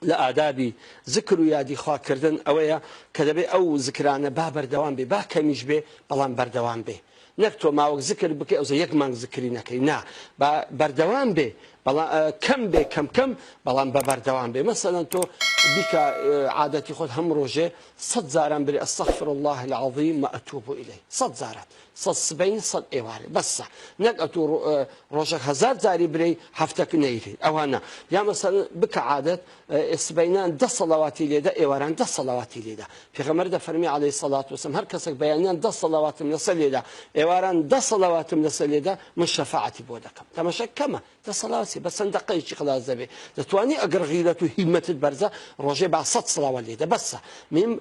لآدابي ذكر ويادي خوا كردن أويا كدبي أو ذكرانه با بردوام بي با كميش بي بلان بردوام بي نكتو ما وقت ذكر بكي أو زي يكمان ذكري نكي نا با بردوام بي بلان كم بي كم بلان ببردوام بي مثلا تو بك عادتي خود هم روجه صد زاران بري استغفر الله العظيم وأتوب إليه صد زاران صد سبعين صد إيواري بس نك أتو روجك هزار زاري بري حفتك نيري أو هنا يا مثلا بك عادة سبعينان 10 صلواتي ليدا إيواران 10 صلواتي ليدا في غمرة فرمي عليه الصلاة والسلام هر كسك بيانان 10 صلوات من الصليدا إيواران 10 صلوات من الصليدا من شفاعتي بودكم تماشى كما 10 صلوات بس دقيقة خلاص زبي تتواني أقر غيرة همة البرزة روجي بعد 100 صلوات ليدا بس من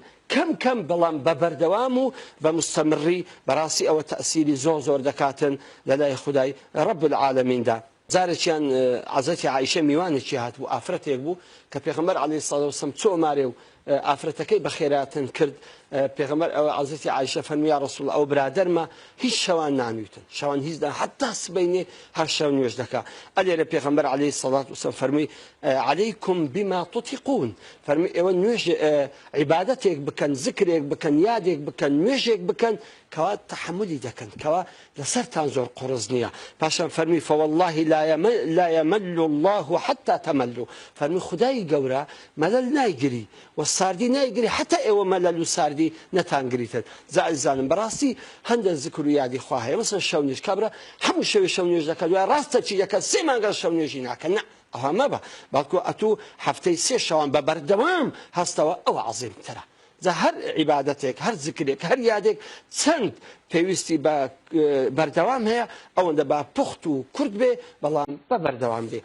كم بلان ببردوامو بمستمري براسي أو تأثيري زور دكاتن للا خداي رب العالمين دا زارتيان عزتي عائشة ميوانتي هات بو آفرتك بو كبيغمبر عليه الصلاة والسلام تو ماريو آفرتكي بخيرات كرد بيغمبر عزتي عائشة فرمي يا رسول الله أو برادر ما هيش شوان نانيوتن شوان هيز حتى سبيني هالشوان يوجدك ألي بيغمبر عليه الصلاة والسلام فرمي عليكم بما تطيقون فرمي نوج عبادتك بكن ذكرك بكن يادك بكن نوجك بكن كوا تحملي دكن كوا لسرتان زور قرزنيا باشا فرمي فوالله لا يمل الله حتى تملوا فرمي خداي قورا ملل نايقري والساردي نايقري حتى ايوه ملل ساردي نتانقريتن زعل براسي هند الذكر يادي خواهي مثلا شونيش كبرة هم شونيش دكن راستا چي دكن سيمان قال شونيش ناكن أها ما بالكو أتو حفتي سي شوان ببردوام هستوا أو عظيم ترى هر عبادتك هر ذكرك هر يادك چند پێویستی بە بەردەوام هەیە ئەوەندە با پوخت و کورد بێ بەڵام بە بەردەوام بێ